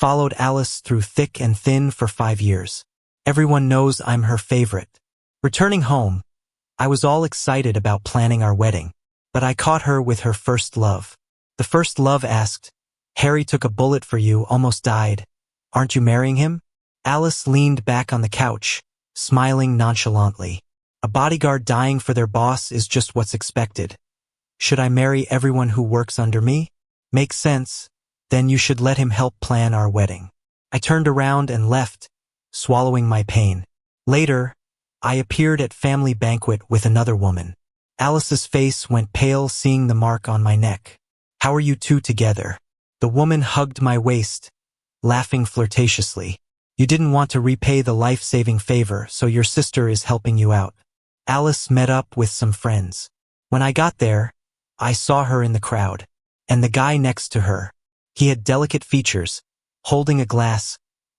Followed Alice through thick and thin for 5 years. Everyone knows I'm her favorite. Returning home, I was all excited about planning our wedding, but I caught her with her first love. The first love asked, "Harry took a bullet for you, almost died. Aren't you marrying him?" Alice leaned back on the couch, smiling nonchalantly. A bodyguard dying for their boss is just what's expected. Should I marry everyone who works under me? Makes sense. Then you should let him help plan our wedding. I turned around and left, swallowing my pain. Later, I appeared at family banquet with another woman. Alice's face went pale seeing the mark on my neck. "How are you two together?" The woman hugged my waist, laughing flirtatiously. "You didn't want to repay the life-saving favor, so your sister is helping you out." Alice met up with some friends. When I got there, I saw her in the crowd, and the guy next to her. He had delicate features, holding a glass,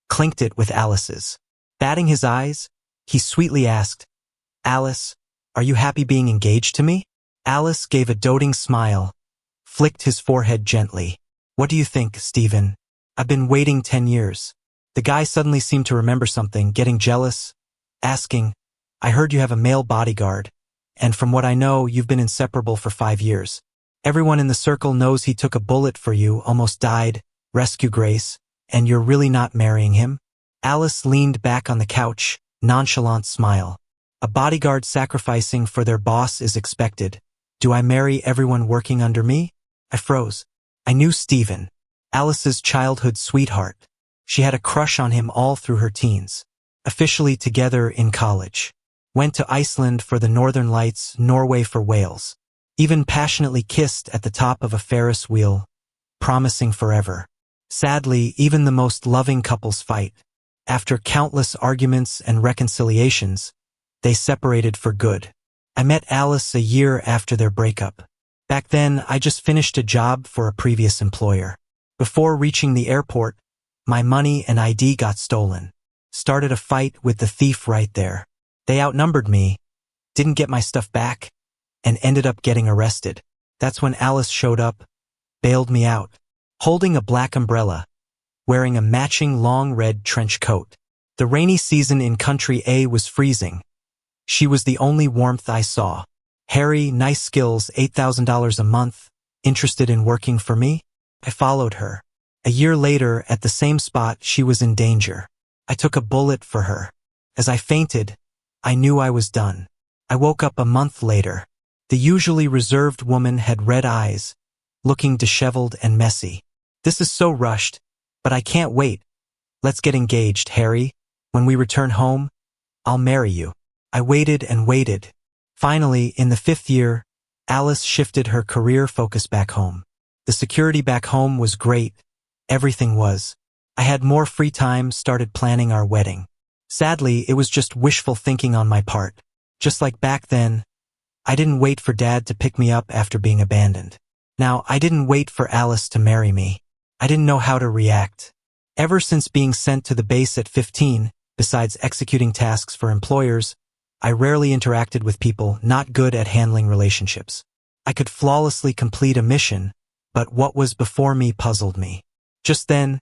clinked it with Alice's. Batting his eyes, he sweetly asked, "Alice, are you happy being engaged to me?" Alice gave a doting smile, flicked his forehead gently. "What do you think, Stephen? I've been waiting 10 years. The guy suddenly seemed to remember something, getting jealous, asking, "I heard you have a male bodyguard, and from what I know, you've been inseparable for 5 years. Everyone in the circle knows he took a bullet for you, almost died, rescue Grace, and you're really not marrying him?" Alice leaned back on the couch, nonchalant smile. "A bodyguard sacrificing for their boss is expected. Do I marry everyone working under me?" I froze. I knew Stephen, Alice's childhood sweetheart. She had a crush on him all through her teens. Officially together in college. Went to Iceland for the Northern Lights, Norway for Wales. Even passionately kissed at the top of a Ferris wheel, promising forever. Sadly, even the most loving couples fight. After countless arguments and reconciliations, they separated for good. I met Alice a year after their breakup. Back then, I just finished a job for a previous employer. Before reaching the airport, my money and ID got stolen. Started a fight with the thief right there. They outnumbered me, didn't get my stuff back, and ended up getting arrested. That's when Alice showed up, bailed me out, holding a black umbrella, wearing a matching long red trench coat. The rainy season in Country A was freezing. She was the only warmth I saw. "Harry, nice skills, $8,000 a month, interested in working for me?" I followed her. A year later, at the same spot, she was in danger. I took a bullet for her. As I fainted, I knew I was done. I woke up a month later. The usually reserved woman had red eyes, looking disheveled and messy. "This is so rushed, but I can't wait. Let's get engaged, Harry. When we return home, I'll marry you." I waited and waited. Finally, in the 5th year, Alice shifted her career focus back home. The security back home was great. Everything was. I had more free time, started planning our wedding. Sadly, it was just wishful thinking on my part. Just like back then, I didn't wait for Dad to pick me up after being abandoned. Now, I didn't wait for Alice to marry me. I didn't know how to react. Ever since being sent to the base at 15, besides executing tasks for employers, I rarely interacted with people not good at handling relationships. I could flawlessly complete a mission, but what was before me puzzled me. Just then,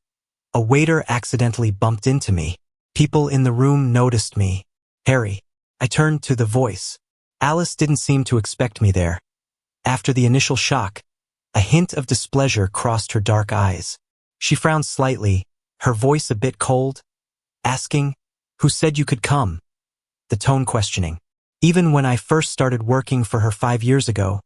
a waiter accidentally bumped into me. People in the room noticed me. "Harry." I turned to the voice. Alice didn't seem to expect me there. After the initial shock, a hint of displeasure crossed her dark eyes. She frowned slightly, her voice a bit cold, asking, "Who said you could come?" The tone questioning. Even when I first started working for her 5 years ago,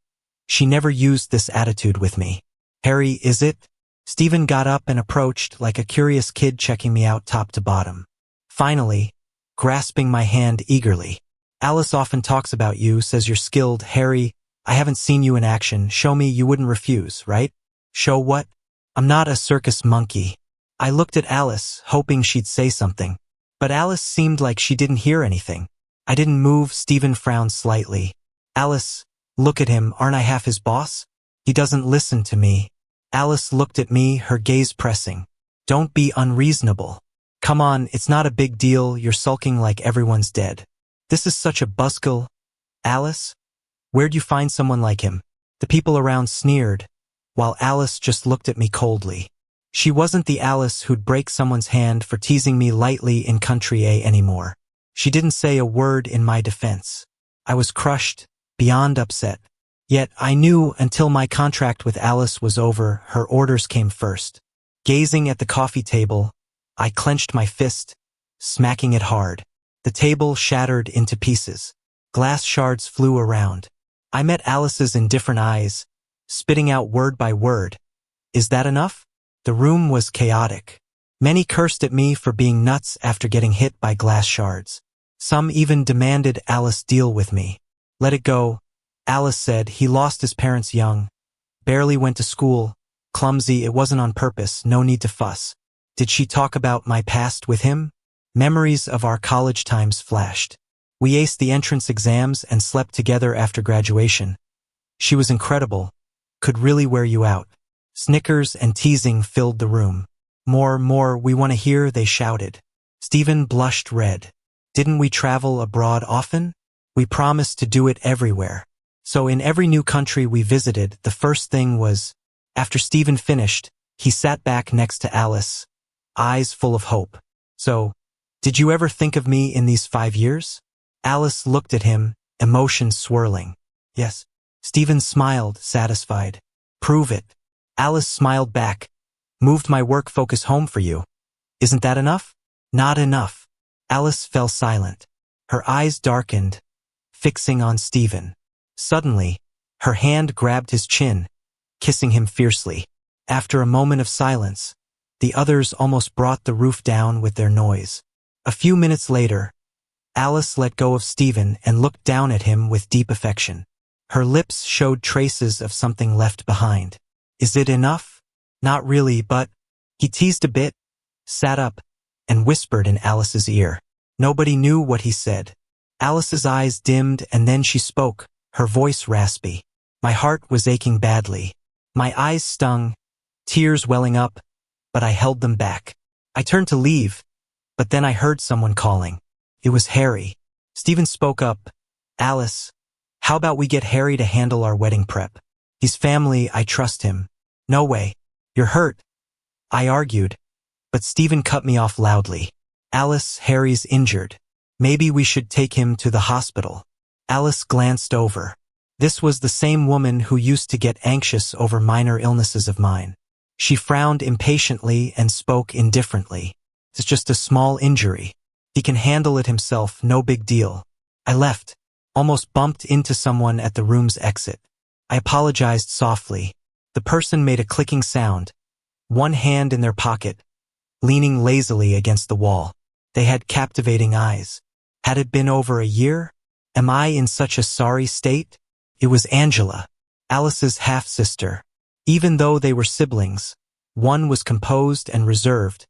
she never used this attitude with me. "Harry, is it?" Stephen got up and approached like a curious kid checking me out top to bottom. Finally, grasping my hand eagerly. "Alice often talks about you, says you're skilled. Harry, I haven't seen you in action. Show me you wouldn't refuse, right?" "Show what?" "I'm not a circus monkey." I looked at Alice, hoping she'd say something. But Alice seemed like she didn't hear anything. I didn't move. Stephen frowned slightly. "Alice, look at him. Aren't I half his boss? He doesn't listen to me." Alice looked at me, her gaze pressing. "Don't be unreasonable. Come on, it's not a big deal. You're sulking like everyone's dead. This is such a buzzkill. Alice, where'd you find someone like him?" The people around sneered, while Alice just looked at me coldly. She wasn't the Alice who'd break someone's hand for teasing me lightly in Country A anymore. She didn't say a word in my defense. I was crushed, beyond upset. Yet I knew until my contract with Alice was over, her orders came first. Gazing at the coffee table, I clenched my fist, smacking it hard. The table shattered into pieces. Glass shards flew around. I met Alice's indifferent eyes, spitting out word by word. Is that enough? The room was chaotic. Many cursed at me for being nuts after getting hit by glass shards. Some even demanded Alice deal with me. Let it go, Alice said. He lost his parents young. Barely went to school. Clumsy, it wasn't on purpose, no need to fuss. Did she talk about my past with him? Memories of our college times flashed. We aced the entrance exams and slept together after graduation. She was incredible. Could really wear you out. Snickers and teasing filled the room. More, we want to hear, they shouted. Stephen blushed red. Didn't we travel abroad often? We promised to do it everywhere. So in every new country we visited, the first thing was, after Stephen finished, he sat back next to Alice, eyes full of hope. So, did you ever think of me in these 5 years? Alice looked at him, emotions swirling. Yes. Stephen smiled, satisfied. Prove it. Alice smiled back. Moved my work focus home for you. Isn't that enough? Not enough. Alice fell silent. Her eyes darkened, fixing on Stephen. Suddenly, her hand grabbed his chin, kissing him fiercely. After a moment of silence, the others almost brought the roof down with their noise. A few minutes later, Alice let go of Stephen and looked down at him with deep affection. Her lips showed traces of something left behind. Is it enough? Not really, but... He teased a bit, sat up, and whispered in Alice's ear. Nobody knew what he said. Alice's eyes dimmed and then she spoke, her voice raspy. My heart was aching badly. My eyes stung, tears welling up, but I held them back. I turned to leave, but then I heard someone calling. It was Harry. Stephen spoke up. Alice, how about we get Harry to handle our wedding prep? He's family, I trust him. No way. You're hurt, I argued, but Stephen cut me off loudly. Alice, Harry's injured. Maybe we should take him to the hospital. Alice glanced over. This was the same woman who used to get anxious over minor illnesses of mine. She frowned impatiently and spoke indifferently. It's just a small injury. He can handle it himself, no big deal. I left, almost bumped into someone at the room's exit. I apologized softly. The person made a clicking sound, one hand in their pocket, leaning lazily against the wall. They had captivating eyes. Had it been over a year? Am I in such a sorry state? It was Angela, Alice's half-sister. Even though they were siblings, one was composed and reserved,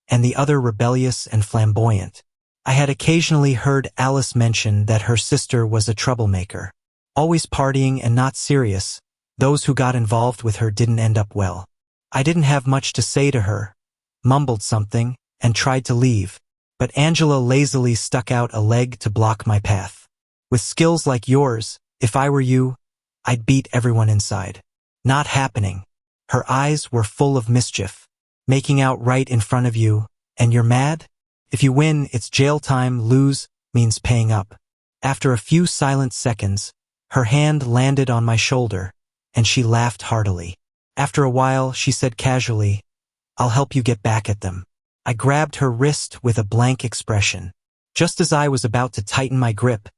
and the other rebellious and flamboyant. I had occasionally heard Alice mention that her sister was a troublemaker. Always partying and not serious, those who got involved with her didn't end up well. I didn't have much to say to her, mumbled something, and tried to leave, but Angela lazily stuck out a leg to block my path. With skills like yours, if I were you, I'd beat everyone inside. Not happening. Her eyes were full of mischief. Making out right in front of you, and you're mad? If you win, it's jail time, lose means paying up. After a few silent seconds, her hand landed on my shoulder, and she laughed heartily. After a while, she said casually, I'll help you get back at them. I grabbed her wrist with a blank expression. Just as I was about to tighten my grip,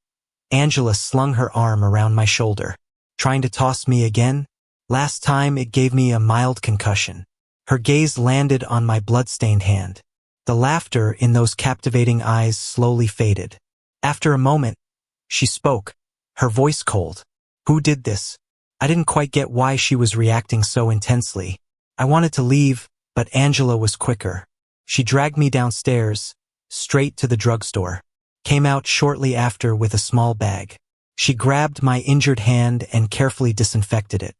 Angela slung her arm around my shoulder. Trying to toss me again? Last time it gave me a mild concussion. Her gaze landed on my blood-stained hand. The laughter in those captivating eyes slowly faded. After a moment, she spoke, her voice cold. Who did this? I didn't quite get why she was reacting so intensely. I wanted to leave, but Angela was quicker. She dragged me downstairs, straight to the drugstore. Came out shortly after with a small bag. She grabbed my injured hand and carefully disinfected it.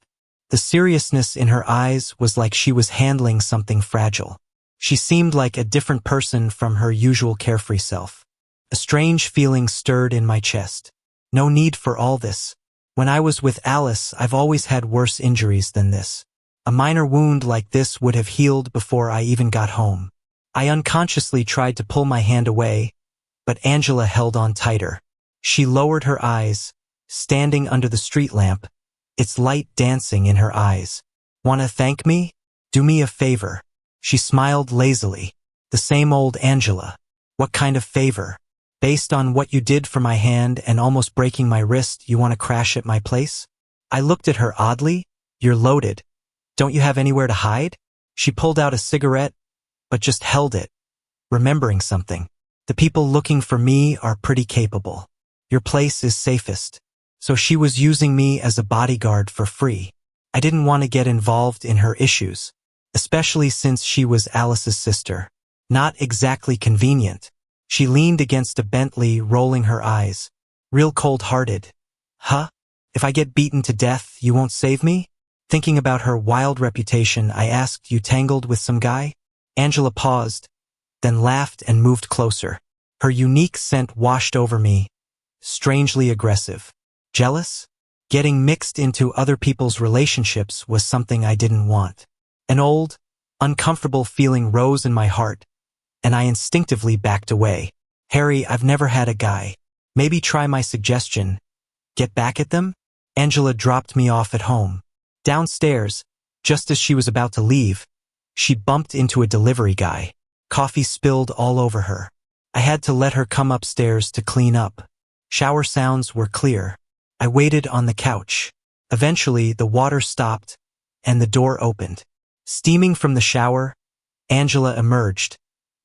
The seriousness in her eyes was like she was handling something fragile. She seemed like a different person from her usual carefree self. A strange feeling stirred in my chest. No need for all this. When I was with Alice, I've always had worse injuries than this. A minor wound like this would have healed before I even got home. I unconsciously tried to pull my hand away, but Angela held on tighter. She lowered her eyes, standing under the street lamp, its light dancing in her eyes. "Wanna thank me? Do me a favor." She smiled lazily. The same old Angela. "What kind of favor? Based on what you did for my hand and almost breaking my wrist, you want to crash at my place?" I looked at her oddly. "You're loaded. Don't you have anywhere to hide?" She pulled out a cigarette, but just held it, remembering something. "The people looking for me are pretty capable. Your place is safest." So she was using me as a bodyguard for free. I didn't want to get involved in her issues, especially since she was Alice's sister. Not exactly convenient. She leaned against a Bentley, rolling her eyes. "Real cold-hearted. Huh? If I get beaten to death, you won't save me?" Thinking about her wild reputation, I asked, "You tangled with some guy?" Angela paused, then laughed and moved closer. Her unique scent washed over me, strangely aggressive. Jealous? Getting mixed into other people's relationships was something I didn't want. An old, uncomfortable feeling rose in my heart, and I instinctively backed away. "Harry, I've never had a guy. Maybe try my suggestion. Get back at them?" Angela dropped me off at home. Downstairs, just as she was about to leave, she bumped into a delivery guy. Coffee spilled all over her. I had to let her come upstairs to clean up. Shower sounds were clear. I waited on the couch. Eventually, the water stopped, and the door opened. Steaming from the shower, Angela emerged,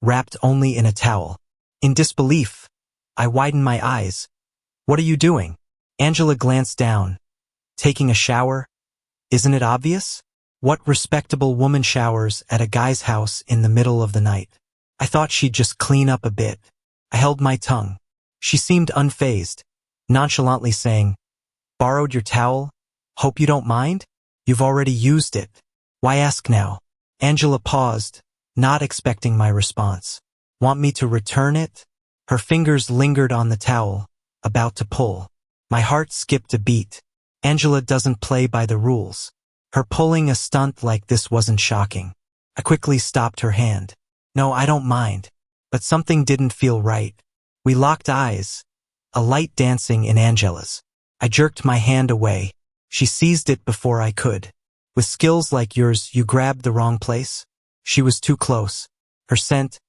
wrapped only in a towel. In disbelief, I widened my eyes. "What are you doing?" Angela glanced down. "Taking a shower? Isn't it obvious? What respectable woman showers at a guy's house in the middle of the night?" I thought she'd just clean up a bit. I held my tongue. She seemed unfazed, nonchalantly saying, "Borrowed your towel? Hope you don't mind? You've already used it. Why ask now?" Angela paused, not expecting my response. "Want me to return it?" Her fingers lingered on the towel, about to pull. My heart skipped a beat. Angela doesn't play by the rules. Her pulling a stunt like this wasn't shocking. I quickly stopped her hand. "No, I don't mind." But something didn't feel right. We locked eyes, a light dancing in Angela's. I jerked my hand away. She seized it before I could. "With skills like yours, you grabbed the wrong place?" She was too close. Her scent,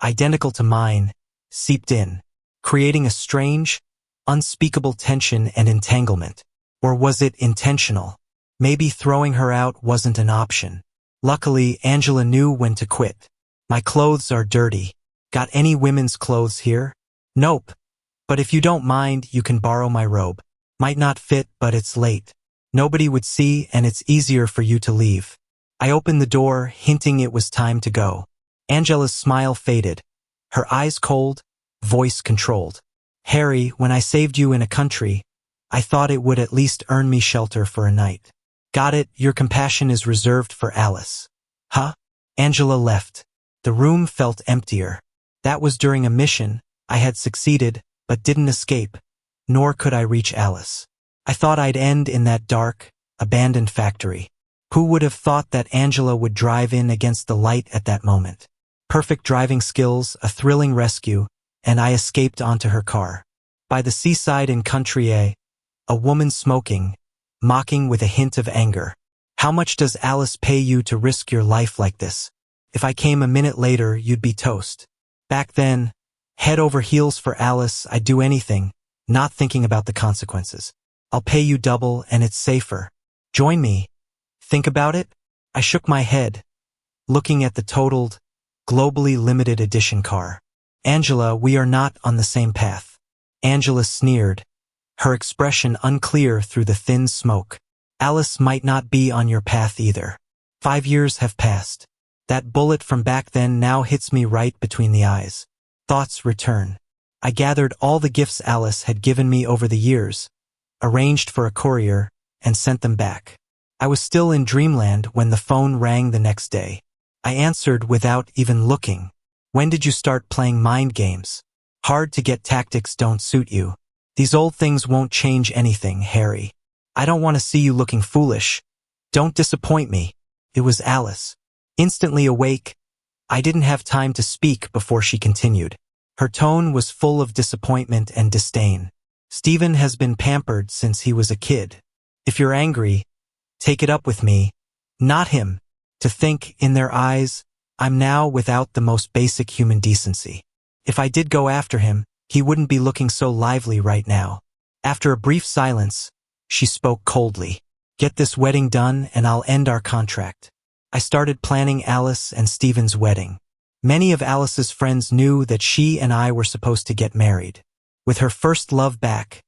identical to mine, seeped in, creating a strange, unspeakable tension and entanglement. Or was it intentional? Maybe throwing her out wasn't an option. Luckily, Angela knew when to quit. "My clothes are dirty. Got any women's clothes here?" "Nope. But if you don't mind, you can borrow my robe. Might not fit, but it's late. Nobody would see, and it's easier for you to leave." I opened the door, hinting it was time to go. Angela's smile faded. Her eyes cold, voice controlled. "Harry, when I saved you in a country, I thought it would at least earn me shelter for a night." "Got it, your compassion is reserved for Alice." "Huh?" Angela left. The room felt emptier. That was during a mission. I had succeeded, but didn't escape, nor could I reach Alice. I thought I'd end in that dark, abandoned factory. Who would have thought that Angela would drive in against the light at that moment? Perfect driving skills, a thrilling rescue, and I escaped onto her car. By the seaside in Confrontation, a woman smoking, mocking with a hint of anger. "How much does Alice pay you to risk your life like this? If I came a minute later, you'd be toast." Back then, head over heels for Alice, I'd do anything, not thinking about the consequences. "I'll pay you double and it's safer. Join me. Think about it?" I shook my head, looking at the totaled, globally limited edition car. "Angela, we are not on the same path." Angela sneered, her expression unclear through the thin smoke. "Alice might not be on your path either. 5 years have passed. That bullet from back then now hits me right between the eyes. Thoughts return. I gathered all the gifts Alice had given me over the years, arranged for a courier, and sent them back. I was still in dreamland when the phone rang the next day. I answered without even looking. "When did you start playing mind games? Hard to get tactics don't suit you. These old things won't change anything, Harry. I don't want to see you looking foolish. Don't disappoint me." It was Alice. Instantly awake, I didn't have time to speak before she continued. Her tone was full of disappointment and disdain. Stephen has been pampered since he was a kid. If you're angry, take it up with me, not him. To think, in their eyes, I'm now without the most basic human decency. If I did go after him, he wouldn't be looking so lively right now. After a brief silence, she spoke coldly. Get this wedding done and I'll end our contract. I started planning Alice and Stephen's wedding. Many of Alice's friends knew that she and I were supposed to get married. With her first love back,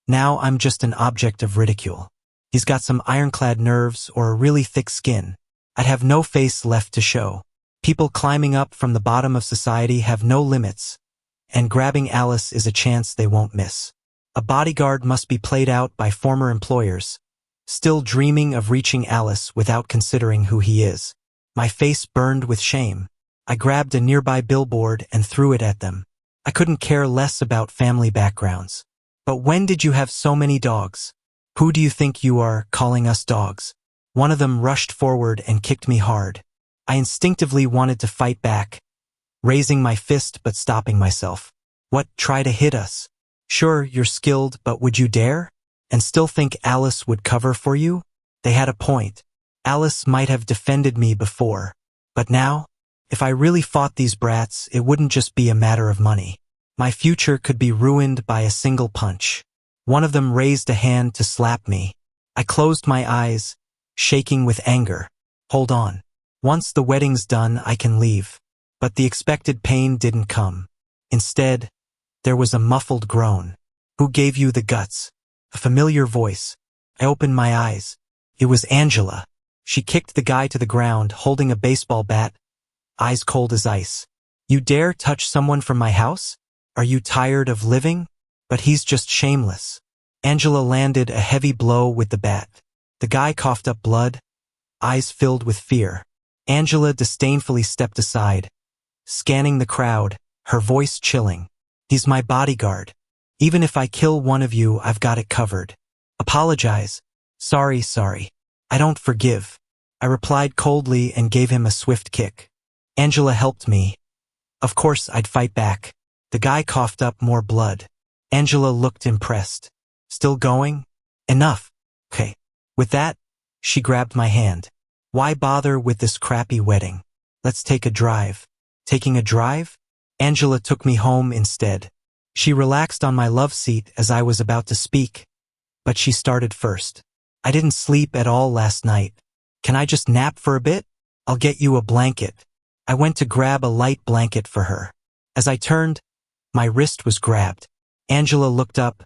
now I'm just an object of ridicule. He's got some ironclad nerves or a really thick skin. I'd have no face left to show. People climbing up from the bottom of society have no limits, and grabbing Alice is a chance they won't miss. A bodyguard must be played out by former employers, still dreaming of reaching Alice without considering who he is. My face burned with shame. I grabbed a nearby billboard and threw it at them. I couldn't care less about family backgrounds. But when did you have so many dogs? Who do you think you are, calling us dogs? One of them rushed forward and kicked me hard. I instinctively wanted to fight back, raising my fist but stopping myself. What, try to hit us? Sure, you're skilled, but would you dare? And still think Alice would cover for you? They had a point. Alice might have defended me before. But now? If I really fought these brats, it wouldn't just be a matter of money. My future could be ruined by a single punch. One of them raised a hand to slap me. I closed my eyes, shaking with anger. Hold on. Once the wedding's done, I can leave. But the expected pain didn't come. Instead, there was a muffled groan. Who gave you the guts? A familiar voice. I opened my eyes. It was Angela. She kicked the guy to the ground, holding a baseball bat, eyes cold as ice. You dare touch someone from my house? Are you tired of living? But he's just shameless. Angela landed a heavy blow with the bat. The guy coughed up blood, eyes filled with fear. Angela disdainfully stepped aside, scanning the crowd, her voice chilling. He's my bodyguard. Even if I kill one of you, I've got it covered. Apologize. Sorry. I don't forgive. I replied coldly and gave him a swift kick. Angela helped me. Of course I'd fight back. The guy coughed up more blood. Angela looked impressed. Still going? Enough. Okay. With that, she grabbed my hand. Why bother with this crappy wedding? Let's take a drive. Taking a drive? Angela took me home instead. She relaxed on my love seat as I was about to speak, but she started first. I didn't sleep at all last night. Can I just nap for a bit? I'll get you a blanket. I went to grab a light blanket for her. As I turned, my wrist was grabbed. Angela looked up,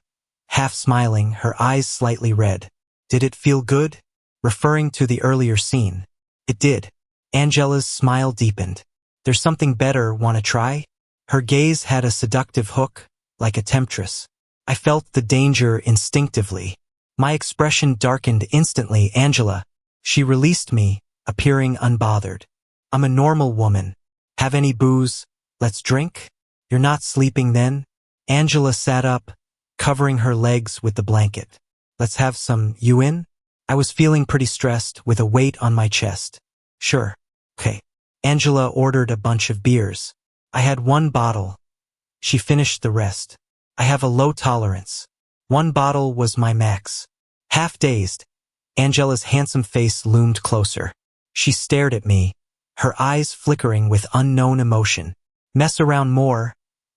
half smiling, her eyes slightly red. Did it feel good? Referring to the earlier scene. It did. Angela's smile deepened. There's something better, wanna try? Her gaze had a seductive hook, like a temptress. I felt the danger instinctively. My expression darkened instantly. Angela. She released me, appearing unbothered. I'm a normal woman. Have any booze? Let's drink? You're not sleeping then? Angela sat up, covering her legs with the blanket. Let's have some. You in? I was feeling pretty stressed, with a weight on my chest. Sure. Okay. Angela ordered a bunch of beers. I had one bottle. She finished the rest. I have a low tolerance. One bottle was my max. Half dazed, Angela's handsome face loomed closer. She stared at me, her eyes flickering with unknown emotion. Mess around more,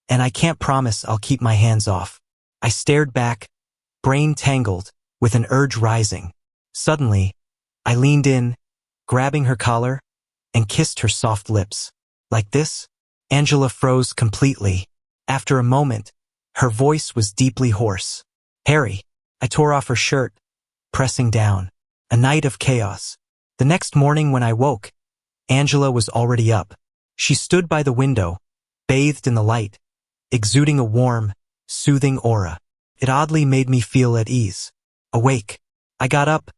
and I can't promise I'll keep my hands off. I stared back, brain tangled, with an urge rising. Suddenly, I leaned in, grabbing her collar, and kissed her soft lips. Like this? Angela froze completely. After a moment, her voice was deeply hoarse. Harry. I tore off her shirt, pressing down. A night of chaos. The next morning when I woke, Angela was already up. She stood by the window, bathed in the light, exuding a warm, soothing aura. It oddly made me feel at ease. Awake. I got up,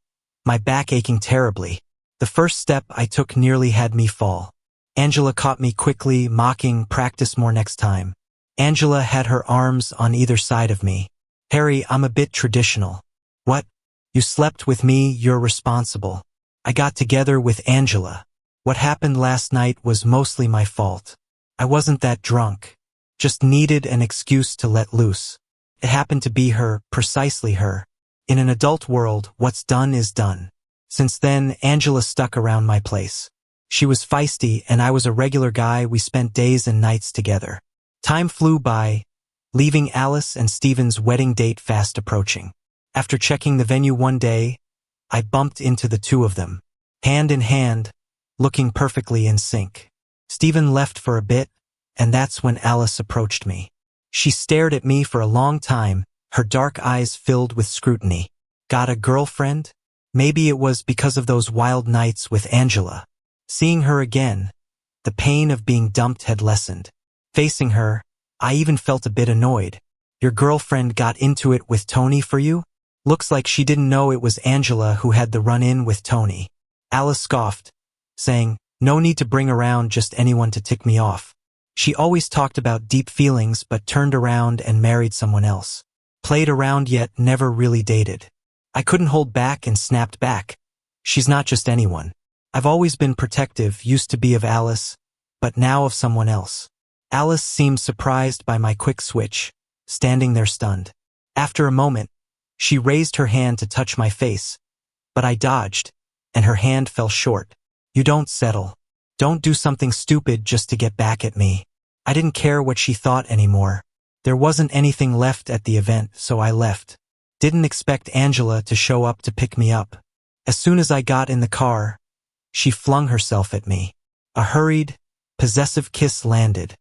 my back aching terribly. The first step I took nearly had me fall. Angela caught me quickly, mocking, practice more next time. Angela had her arms on either side of me. Harry, I'm a bit traditional. What? You slept with me, you're responsible. I got together with Angela. What happened last night was mostly my fault. I wasn't that drunk. Just needed an excuse to let loose. It happened to be her, precisely her. In an adult world, what's done is done. Since then, Angela stuck around my place. She was feisty and I was a regular guy. We spent days and nights together. Time flew by, leaving Alice and Stephen's wedding date fast approaching. After checking the venue one day, I bumped into the two of them, hand in hand, looking perfectly in sync. Stephen left for a bit, and that's when Alice approached me. She stared at me for a long time, her dark eyes filled with scrutiny. Got a girlfriend? Maybe it was because of those wild nights with Angela. Seeing her again, the pain of being dumped had lessened. Facing her, I even felt a bit annoyed. Your girlfriend got into it with Tony for you? Looks like she didn't know it was Angela who had the run-in with Tony. Alice scoffed, saying, no need to bring around just anyone to tick me off. She always talked about deep feelings but turned around and married someone else. Played around yet never really dated. I couldn't hold back and snapped back. She's not just anyone. I've always been protective, used to be of Alice, but now of someone else. Alice seemed surprised by my quick switch, standing there stunned. After a moment, she raised her hand to touch my face, but I dodged, and her hand fell short. You don't settle. Don't do something stupid just to get back at me. I didn't care what she thought anymore. There wasn't anything left at the event, so I left. Didn't expect Angela to show up to pick me up. As soon as I got in the car, she flung herself at me. A hurried, possessive kiss landed,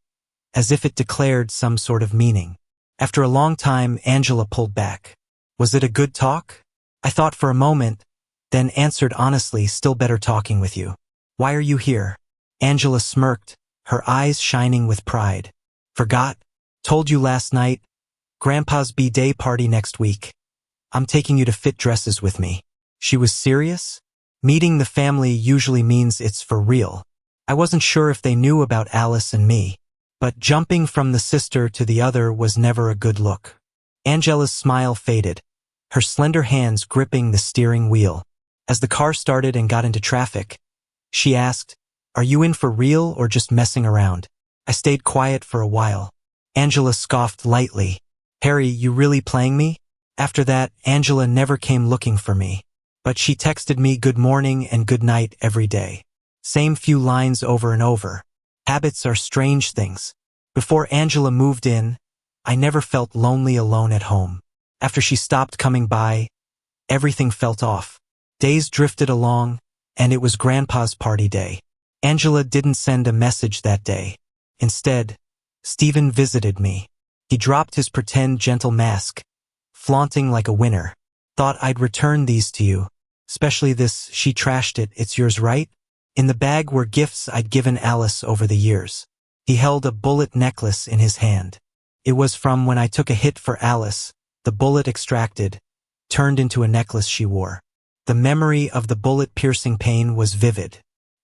as if it declared some sort of meaning. After a long time, Angela pulled back. Was it a good talk? I thought for a moment, then answered honestly, still better talking with you. Why are you here? Angela smirked, her eyes shining with pride. Forgot? Told you last night. Grandpa's B-day party next week. I'm taking you to fit dresses with me. She was serious? Meeting the family usually means it's for real. I wasn't sure if they knew about Alice and me, but jumping from the sister to the other was never a good look. Angela's smile faded, her slender hands gripping the steering wheel. As the car started and got into traffic, she asked, are you in for real or just messing around? I stayed quiet for a while. Angela scoffed lightly. Harry, you really playing me? After that, Angela never came looking for me. But she texted me good morning and good night every day. Same few lines over and over. Habits are strange things. Before Angela moved in, I never felt lonely alone at home. After she stopped coming by, everything felt off. Days drifted along, and it was Grandpa's party day. Angela didn't send a message that day. Instead, Stephen visited me. He dropped his pretend gentle mask, flaunting like a winner. Thought I'd return these to you. Especially this, she trashed it, it's yours, right? In the bag were gifts I'd given Alice over the years. He held a bullet necklace in his hand. It was from when I took a hit for Alice. The bullet extracted, turned into a necklace she wore. The memory of the bullet-piercing pain was vivid.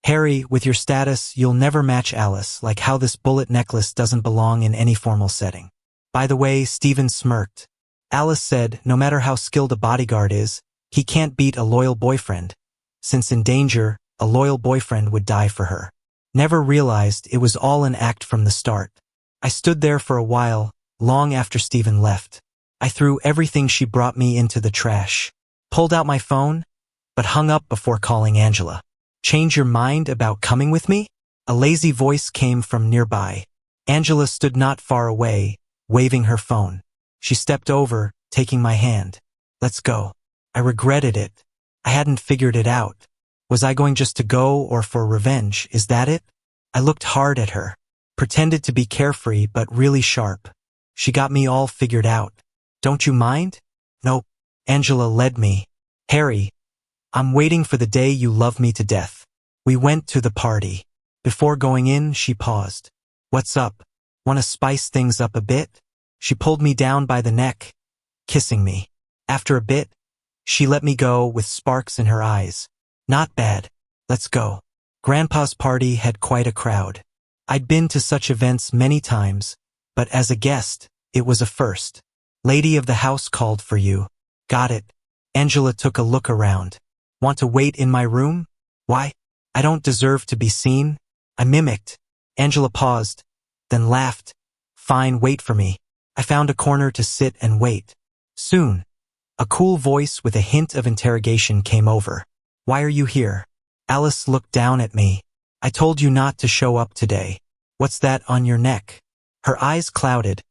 Harry, with your status, you'll never match Alice, like how this bullet necklace doesn't belong in any formal setting. By the way, Stephen smirked. Alice said, no matter how skilled a bodyguard is, he can't beat a loyal boyfriend. Since in danger, a loyal boyfriend would die for her. Never realized it was all an act from the start. I stood there for a while, long after Stephen left. I threw everything she brought me into the trash. Pulled out my phone, but hung up before calling Angela. Change your mind about coming with me? A lazy voice came from nearby. Angela stood not far away, waving her phone. She stepped over, taking my hand. Let's go. I regretted it. I hadn't figured it out. Was I going just to go or for revenge, is that it? I looked hard at her. Pretended to be carefree but really sharp. She got me all figured out. Don't you mind? Nope. Angela led me. Harry, I'm waiting for the day you love me to death. We went to the party. Before going in, she paused. What's up? Want to spice things up a bit? She pulled me down by the neck, kissing me. After a bit, she let me go with sparks in her eyes. Not bad. Let's go. Grandpa's party had quite a crowd. I'd been to such events many times, but as a guest, it was a first. Lady of the house called for you. Got it. Angela took a look around. Want to wait in my room? Why? I don't deserve to be seen? I mimicked. Angela paused, then laughed. Fine, wait for me. I found a corner to sit and wait. Soon, a cool voice with a hint of interrogation came over. Why are you here? Alice looked down at me. I told you not to show up today. What's that on your neck? Her eyes clouded.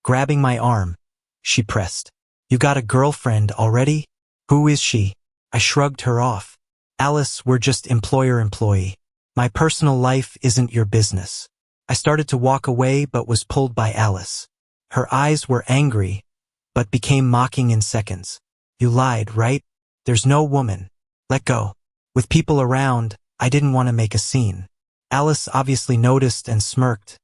Grabbing my arm, she pressed. You got a girlfriend already? Who is she? I shrugged her off. Alice, we're just employer-employee. My personal life isn't your business. I started to walk away but was pulled by Alice. Her eyes were angry, but became mocking in seconds. You lied, right? There's no woman. Let go. With people around, I didn't want to make a scene. Alice obviously noticed and smirked.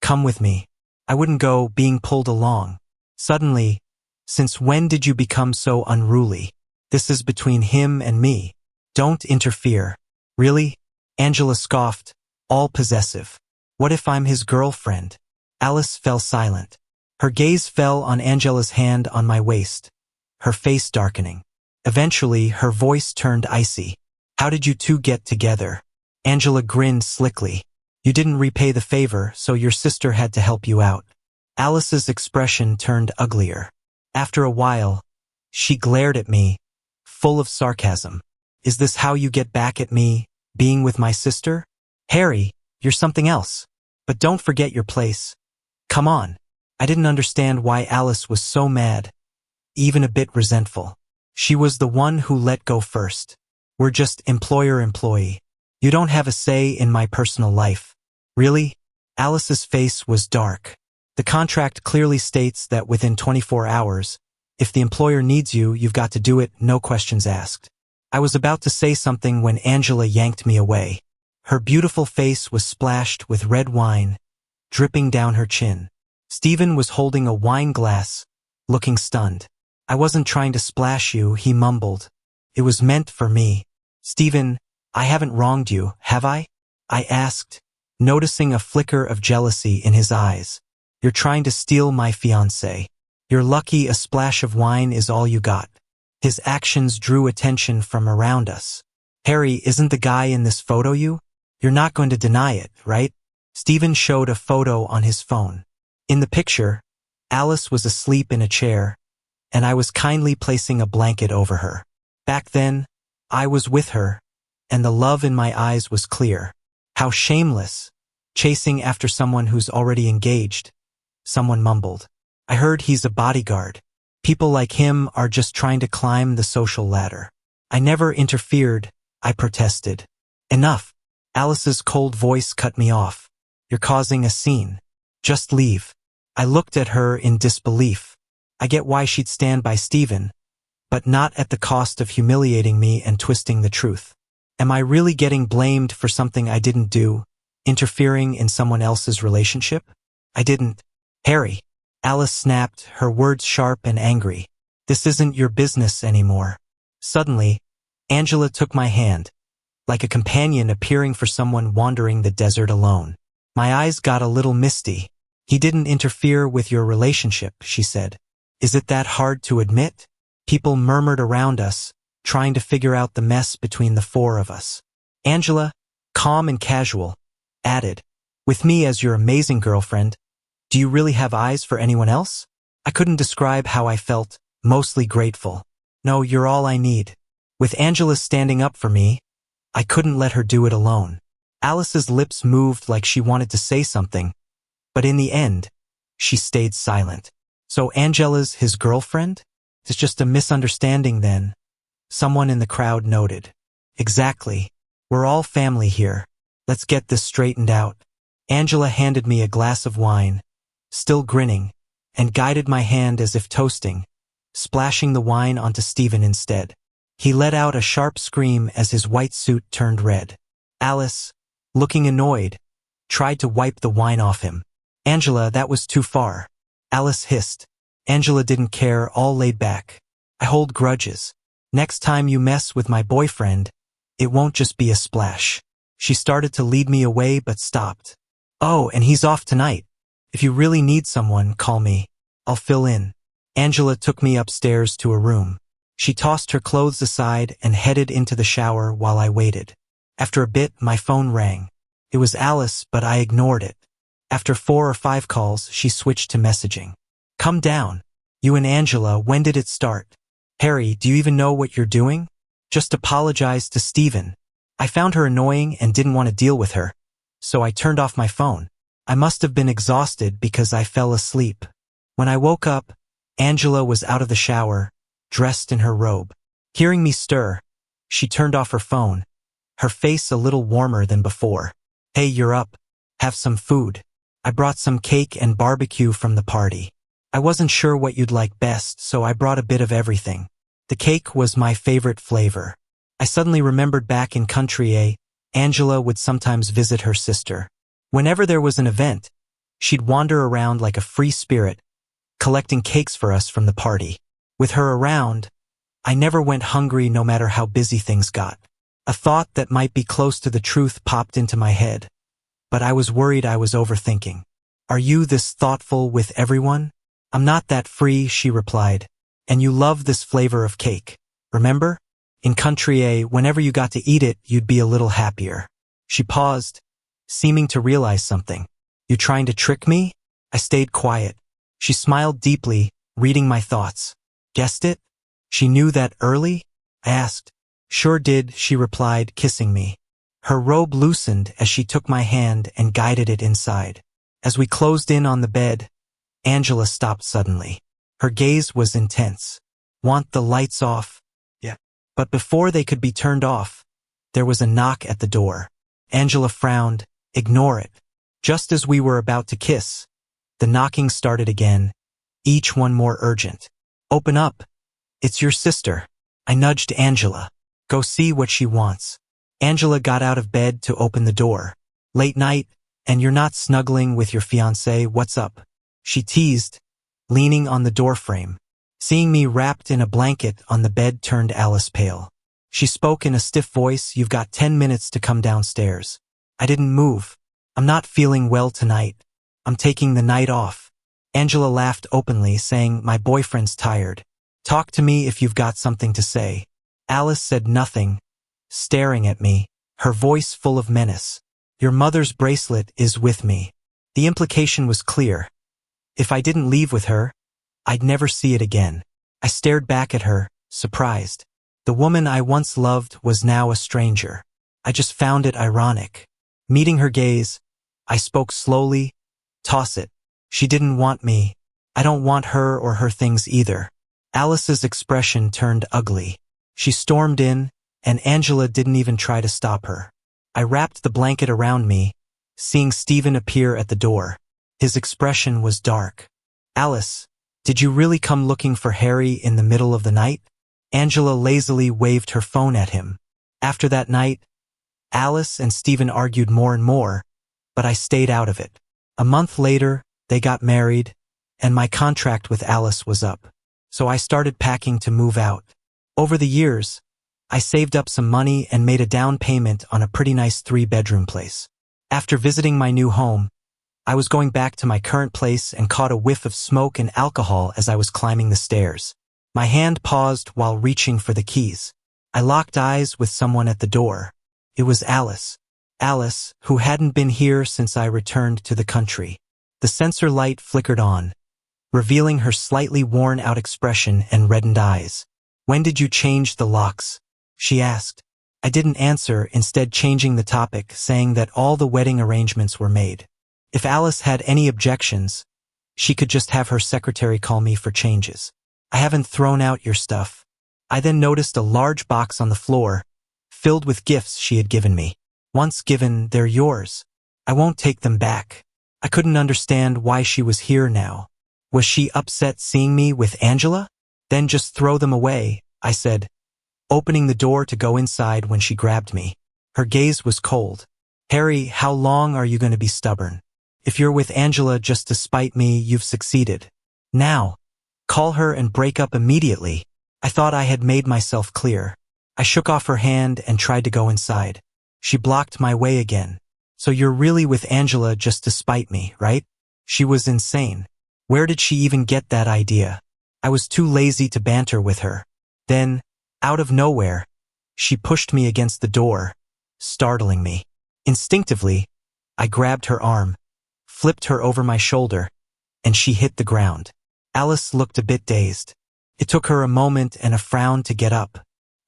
Come with me. I wouldn't go, being pulled along. Suddenly, since when did you become so unruly? This is between him and me. Don't interfere. Really? Angela scoffed, all possessive. What if I'm his girlfriend? Alice fell silent. Her gaze fell on Angela's hand on my waist, her face darkening. Eventually, her voice turned icy. How did you two get together? Angela grinned slickly. You didn't repay the favor, so your sister had to help you out. Alice's expression turned uglier. After a while, she glared at me, full of sarcasm. Is this how you get back at me, being with my sister? Harry, you're something else. But don't forget your place. Come on. I didn't understand why Alice was so mad, even a bit resentful. She was the one who let go first. We're just employer-employee. You don't have a say in my personal life. Really? Alice's face was dark. The contract clearly states that within 24 hours, if the employer needs you, you've got to do it, no questions asked. I was about to say something when Angela yanked me away. Her beautiful face was splashed with red wine, dripping down her chin. Stephen was holding a wine glass, looking stunned. I wasn't trying to splash you, he mumbled. It was meant for me. Stephen, I haven't wronged you, have I? I asked, noticing a flicker of jealousy in his eyes. You're trying to steal my fiancé. You're lucky a splash of wine is all you got. His actions drew attention from around us. Harry, isn't the guy in this photo you? You're not going to deny it, right? Stephen showed a photo on his phone. In the picture, Alice was asleep in a chair, and I was kindly placing a blanket over her. Back then, I was with her, and the love in my eyes was clear. How shameless, chasing after someone who's already engaged. Someone mumbled. I heard he's a bodyguard. People like him are just trying to climb the social ladder. I never interfered, I protested. Enough. Alice's cold voice cut me off. You're causing a scene. Just leave. I looked at her in disbelief. I get why she'd stand by Stephen, but not at the cost of humiliating me and twisting the truth. Am I really getting blamed for something I didn't do, interfering in someone else's relationship? I didn't. Harry. Alice snapped, her words sharp and angry. This isn't your business anymore. Suddenly, Angela took my hand, like a companion appearing for someone wandering the desert alone. My eyes got a little misty. He didn't interfere with your relationship, she said. Is it that hard to admit? People murmured around us, trying to figure out the mess between the four of us. Angela, calm and casual, added, with me as your amazing girlfriend, do you really have eyes for anyone else? I couldn't describe how I felt, mostly grateful. No, you're all I need. With Angela standing up for me, I couldn't let her do it alone. Alice's lips moved like she wanted to say something, but in the end, she stayed silent. So Angela's his girlfriend? It's just a misunderstanding then, someone in the crowd noted. Exactly. We're all family here. Let's get this straightened out. Angela handed me a glass of wine, still grinning, and guided my hand as if toasting, splashing the wine onto Stephen instead. He let out a sharp scream as his white suit turned red. Alice, looking annoyed, tried to wipe the wine off him. Angela, that was too far. Alice hissed. Angela didn't care, all laid back. I hold grudges. Next time you mess with my boyfriend, it won't just be a splash. She started to lead me away but stopped. Oh, and he's off tonight. If you really need someone, call me. I'll fill in. Angela took me upstairs to a room. She tossed her clothes aside and headed into the shower while I waited. After a bit, my phone rang. It was Alice, but I ignored it. After 4 or 5 calls, she switched to messaging. Come down. You and Angela, when did it start? Harry, do you even know what you're doing? Just apologize to Stephen. I found her annoying and didn't want to deal with her, so I turned off my phone. I must have been exhausted because I fell asleep. When I woke up, Angela was out of the shower, dressed in her robe. Hearing me stir, she turned off her phone, her face a little warmer than before. Hey, you're up. Have some food. I brought some cake and barbecue from the party. I wasn't sure what you'd like best, so I brought a bit of everything. The cake was my favorite flavor. I suddenly remembered back in Country A, Angela would sometimes visit her sister. Whenever there was an event, she'd wander around like a free spirit, collecting cakes for us from the party. With her around, I never went hungry no matter how busy things got. A thought that might be close to the truth popped into my head, but I was worried I was overthinking. Are you this thoughtful with everyone? I'm not that free, she replied. And you love this flavor of cake. Remember? In Country A, whenever you got to eat it, you'd be a little happier. She paused, seeming to realize something. You trying to trick me? I stayed quiet. She smiled deeply, reading my thoughts. Guessed it? She knew that early? I asked. Sure did, she replied, kissing me. Her robe loosened as she took my hand and guided it inside. As we closed in on the bed, Angela stopped suddenly. Her gaze was intense. Want the lights off? Yeah. But before they could be turned off, there was a knock at the door. Angela frowned. Ignore it. Just as we were about to kiss, the knocking started again, each one more urgent. Open up. It's your sister. I nudged Angela. Go see what she wants. Angela got out of bed to open the door. Late night, and you're not snuggling with your fiancé, what's up? She teased, leaning on the doorframe. Seeing me wrapped in a blanket on the bed turned Alice pale. She spoke in a stiff voice, you've got 10 minutes to come downstairs. I didn't move. I'm not feeling well tonight. I'm taking the night off. Angela laughed openly, saying, my boyfriend's tired. Talk to me if you've got something to say. Alice said nothing, staring at me, her voice full of menace. Your mother's bracelet is with me. The implication was clear. If I didn't leave with her, I'd never see it again. I stared back at her, surprised. The woman I once loved was now a stranger. I just found it ironic. Meeting her gaze, I spoke slowly. Toss it. She didn't want me. I don't want her or her things either. Alice's expression turned ugly. She stormed in, and Angela didn't even try to stop her. I wrapped the blanket around me, seeing Stephen appear at the door. His expression was dark. Alice, did you really come looking for Harry in the middle of the night? Angela lazily waved her phone at him. After that night, Alice and Stephen argued more and more, but I stayed out of it. A month later, they got married, and my contract with Alice was up. So I started packing to move out. Over the years, I saved up some money and made a down payment on a pretty nice 3-bedroom place. After visiting my new home, I was going back to my current place and caught a whiff of smoke and alcohol as I was climbing the stairs. My hand paused while reaching for the keys. I locked eyes with someone at the door. It was Alice. Alice, who hadn't been here since I returned to the country. The sensor light flickered on, revealing her slightly worn-out expression and reddened eyes. When did you change the locks? She asked. I didn't answer, instead changing the topic, saying that all the wedding arrangements were made. If Alice had any objections, she could just have her secretary call me for changes. I haven't thrown out your stuff. I then noticed a large box on the floor, filled with gifts she had given me. Once given, they're yours. I won't take them back. I couldn't understand why she was here now. Was she upset seeing me with Angela? Then just throw them away, I said, opening the door to go inside when she grabbed me. Her gaze was cold. Harry, how long are you going to be stubborn? If you're with Angela just to spite me, you've succeeded. Now, call her and break up immediately. I thought I had made myself clear. I shook off her hand and tried to go inside. She blocked my way again. So you're really with Angela just to spite me, right? She was insane. Where did she even get that idea? I was too lazy to banter with her. Then, out of nowhere, she pushed me against the door, startling me. Instinctively, I grabbed her arm, flipped her over my shoulder, and she hit the ground. Alice looked a bit dazed. It took her a moment and a frown to get up.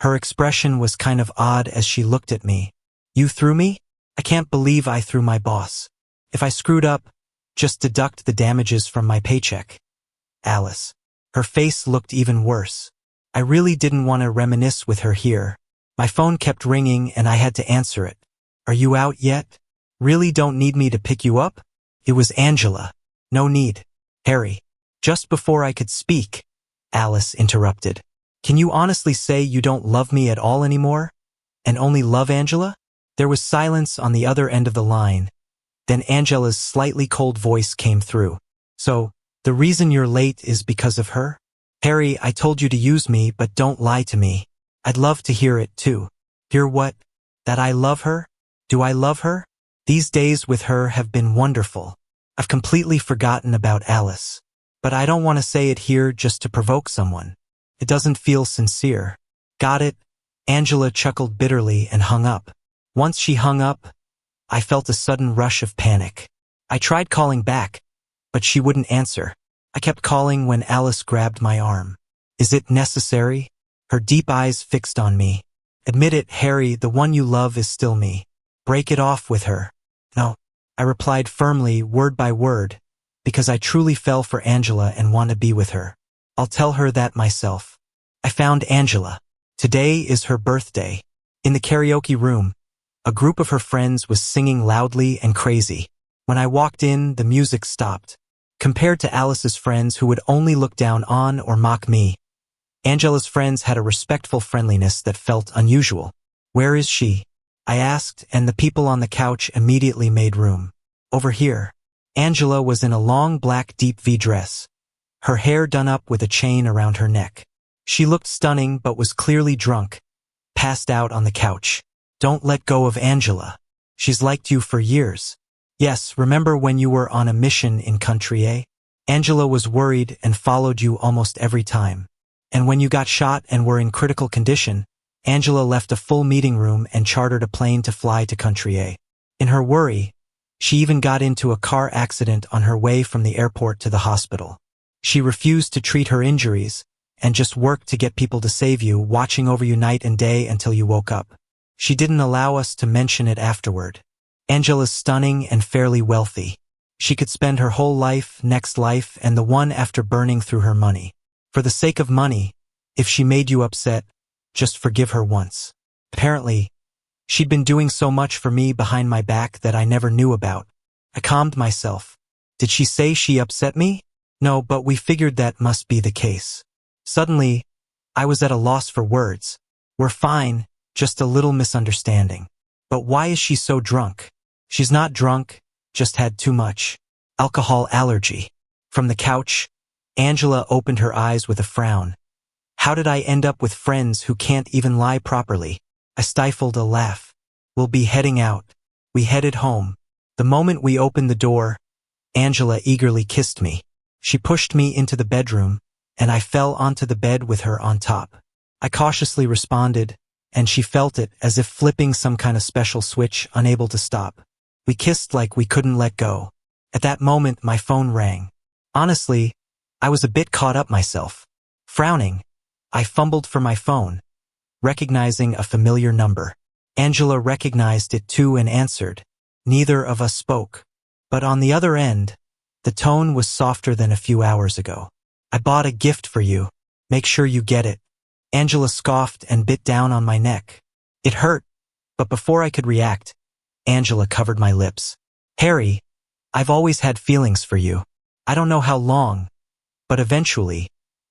Her expression was kind of odd as she looked at me. "You threw me? I can't believe I threw my boss. If I screwed up, just deduct the damages from my paycheck." Alice. Her face looked even worse. I really didn't want to reminisce with her here. My phone kept ringing and I had to answer it. "Are you out yet? Really don't need me to pick you up?" It was Angela. "No need, Harry." Just before I could speak, Alice interrupted. "Can you honestly say you don't love me at all anymore? And only love Angela?" There was silence on the other end of the line. Then Angela's slightly cold voice came through. "So, the reason you're late is because of her? Harry, I told you to use me, but don't lie to me. I'd love to hear it too." "Hear what? That I love her? Do I love her? These days with her have been wonderful. I've completely forgotten about Alice. But I don't want to say it here just to provoke someone. It doesn't feel sincere." "Got it?" Angela chuckled bitterly and hung up. Once she hung up, I felt a sudden rush of panic. I tried calling back, but she wouldn't answer. I kept calling when Alice grabbed my arm. "Is it necessary?" Her deep eyes fixed on me. "Admit it, Harry, the one you love is still me. Break it off with her." "No," I replied firmly, word by word, because I truly fell for Angela and want to be with her. "I'll tell her that myself." I found Angela. Today is her birthday. In the karaoke room, a group of her friends was singing loudly and crazy. When I walked in, the music stopped. Compared to Alice's friends who would only look down on or mock me, Angela's friends had a respectful friendliness that felt unusual. "Where is she?" I asked, and the people on the couch immediately made room. "Over here." Angela was in a long black deep V dress, her hair done up with a chain around her neck. She looked stunning but was clearly drunk, passed out on the couch. "Don't let go of Angela. She's liked you for years." "Yes, remember when you were on a mission in country A? Angela was worried and followed you almost every time. And when you got shot and were in critical condition, Angela left a full meeting room and chartered a plane to fly to country A. In her worry, she even got into a car accident on her way from the airport to the hospital. She refused to treat her injuries and just worked to get people to save you, watching over you night and day until you woke up. She didn't allow us to mention it afterward. Angela's stunning and fairly wealthy. She could spend her whole life, next life, and the one after burning through her money. For the sake of money, if she made you upset, just forgive her once. Apparently, she'd been doing so much for me behind my back that I never knew about. I calmed myself. Did she say she upset me? No, but we figured that must be the case. Suddenly, I was at a loss for words. "We're fine, just a little misunderstanding." "But why is she so drunk?" "She's not drunk, just had too much. Alcohol allergy." From the couch, Angela opened her eyes with a frown. "How did I end up with friends who can't even lie properly?" I stifled a laugh. "We'll be heading out." We headed home. The moment we opened the door, Angela eagerly kissed me. She pushed me into the bedroom, and I fell onto the bed with her on top. I cautiously responded, and she felt it as if flipping some kind of special switch, unable to stop. We kissed like we couldn't let go. At that moment, my phone rang. Honestly, I was a bit caught up myself. Frowning, I fumbled for my phone, recognizing a familiar number. Angela recognized it too and answered. Neither of us spoke. But on the other end, the tone was softer than a few hours ago. "I bought a gift for you. Make sure you get it." Angela scoffed and bit down on my neck. It hurt, but before I could react, Angela covered my lips. "Harry, I've always had feelings for you. I don't know how long, but eventually."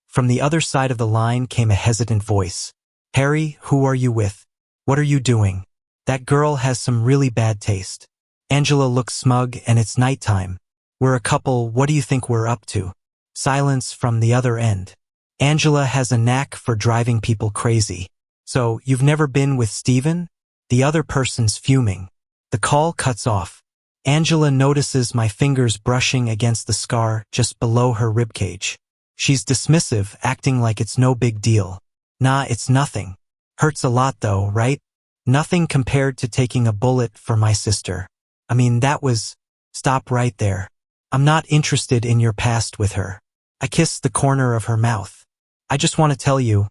From the other side of the line came a hesitant voice. "Harry, who are you with? What are you doing? That girl has some really bad taste." Angela looked smug, and it's nighttime. "We're a couple, what do you think we're up to?" Silence from the other end. Angela has a knack for driving people crazy. "So, you've never been with Steven?" The other person's fuming. The call cuts off. Angela notices my fingers brushing against the scar just below her ribcage. She's dismissive, acting like it's no big deal. Nah, it's nothing. Hurts a lot though, right? Nothing compared to taking a bullet for my sister. I mean, that was... Stop right there. I'm not interested in your past with her. I kissed the corner of her mouth. I just want to tell you,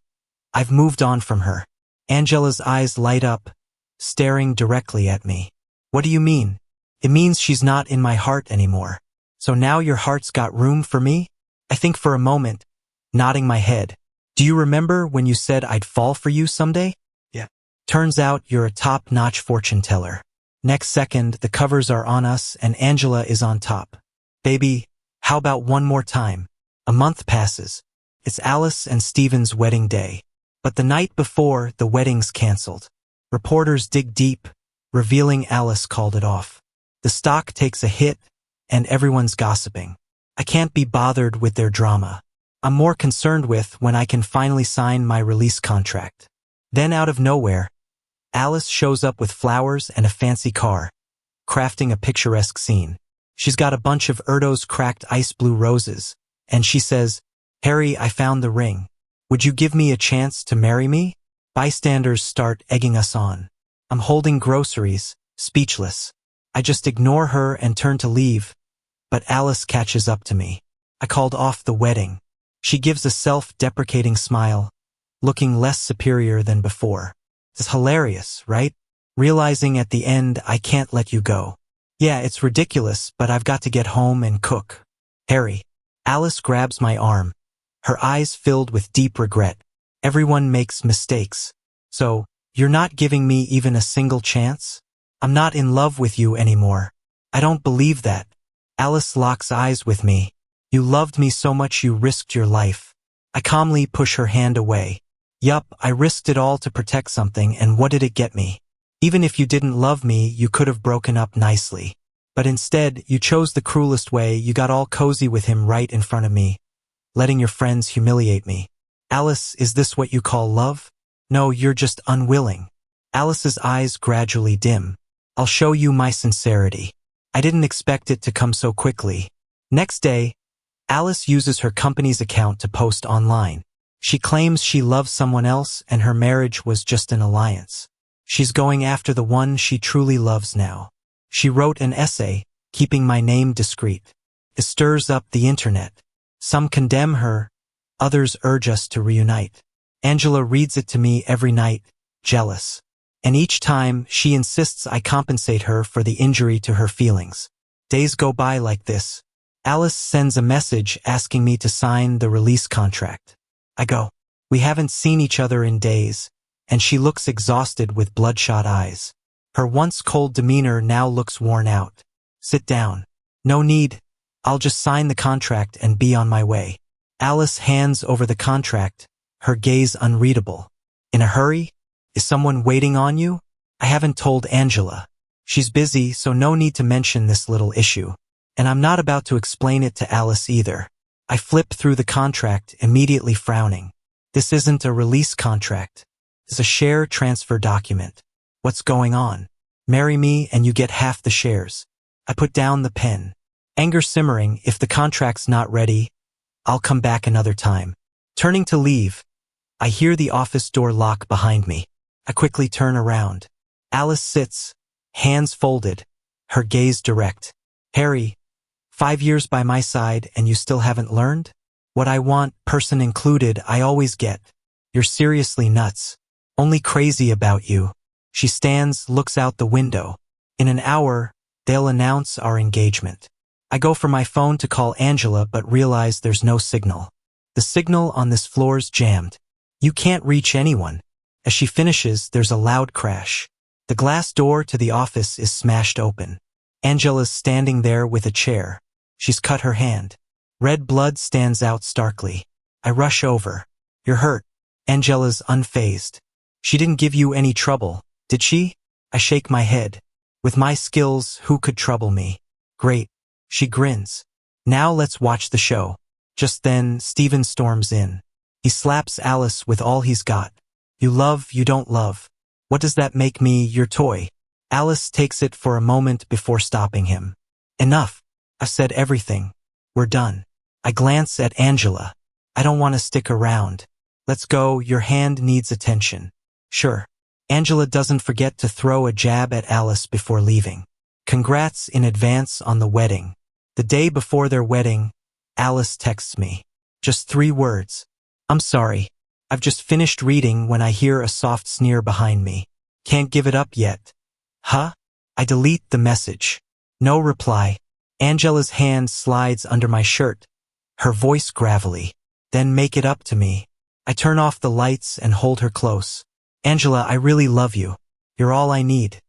I've moved on from her. Angela's eyes light up, staring directly at me. What do you mean? It means she's not in my heart anymore. So now your heart's got room for me? I think for a moment, nodding my head. Do you remember when you said I'd fall for you someday? Yeah. Turns out you're a top-notch fortune teller. Next second, the covers are on us and Angela is on top. Baby, how about one more time? A month passes. It's Alice and Steven's wedding day. But the night before, the wedding's canceled. Reporters dig deep, revealing Alice called it off. The stock takes a hit, and everyone's gossiping. I can't be bothered with their drama. I'm more concerned with when I can finally sign my release contract. Then out of nowhere, Alice shows up with flowers and a fancy car, crafting a picturesque scene. She's got a bunch of Erdo's cracked ice blue roses, and she says, "Harry, I found the ring. Would you give me a chance to marry me?" Bystanders start egging us on. I'm holding groceries, speechless. I just ignore her and turn to leave, but Alice catches up to me. I called off the wedding. She gives a self-deprecating smile, looking less superior than before. It's hilarious, right? Realizing at the end I can't let you go. Yeah, it's ridiculous, but I've got to get home and cook. Harry. Alice grabs my arm, her eyes filled with deep regret. Everyone makes mistakes. So, you're not giving me even a single chance? I'm not in love with you anymore. I don't believe that. Alice locks eyes with me. You loved me so much you risked your life. I calmly push her hand away. Yup, I risked it all to protect something, and what did it get me? Even if you didn't love me, you could have broken up nicely. But instead, you chose the cruelest way. You got all cozy with him right in front of me, letting your friends humiliate me. Alice, is this what you call love? No, you're just unwilling. Alice's eyes gradually dim. I'll show you my sincerity. I didn't expect it to come so quickly. Next day, Alice uses her company's account to post online. She claims she loves someone else and her marriage was just an alliance. She's going after the one she truly loves now. She wrote an essay, keeping my name discreet. It stirs up the internet. Some condemn her, others urge us to reunite. Angela reads it to me every night, jealous. And each time, she insists I compensate her for the injury to her feelings. Days go by like this. Alice sends a message asking me to sign the release contract. I go. We haven't seen each other in days, and she looks exhausted with bloodshot eyes. Her once cold demeanor now looks worn out. Sit down. No need. I'll just sign the contract and be on my way. Alice hands over the contract, her gaze unreadable. In a hurry? Is someone waiting on you? I haven't told Angela. She's busy, so no need to mention this little issue. And I'm not about to explain it to Alice either. I flip through the contract, immediately frowning. This isn't a release contract. It's a share transfer document. What's going on? Marry me and you get half the shares. I put down the pen. Anger simmering. If the contract's not ready, I'll come back another time. Turning to leave, I hear the office door lock behind me. I quickly turn around. Alice sits, hands folded, her gaze direct. Harry, 5 years by my side and you still haven't learned? What I want, person included, I always get. You're seriously nuts. Only crazy about you. She stands, looks out the window. In an hour, they'll announce our engagement. I go for my phone to call Angela but realize there's no signal. The signal on this floor's jammed. You can't reach anyone. As she finishes, there's a loud crash. The glass door to the office is smashed open. Angela's standing there with a chair. She's cut her hand. Red blood stands out starkly. I rush over. You're hurt. Angela's unfazed. She didn't give you any trouble, did she? I shake my head. With my skills, who could trouble me? Great. She grins. Now let's watch the show. Just then, Steven storms in. He slaps Alice with all he's got. You love, you don't love. What does that make me, your toy? Alice takes it for a moment before stopping him. Enough. I've said everything. We're done. I glance at Angela. I don't want to stick around. Let's go, your hand needs attention. Sure. Angela doesn't forget to throw a jab at Alice before leaving. Congrats in advance on the wedding. The day before their wedding, Alice texts me. Just 3 words. I'm sorry. I've just finished reading when I hear a soft sneer behind me. Can't give it up yet. Huh? I delete the message. No reply. Angela's hand slides under my shirt, her voice gravelly. Then make it up to me. I turn off the lights and hold her close. Angela, I really love you. You're all I need.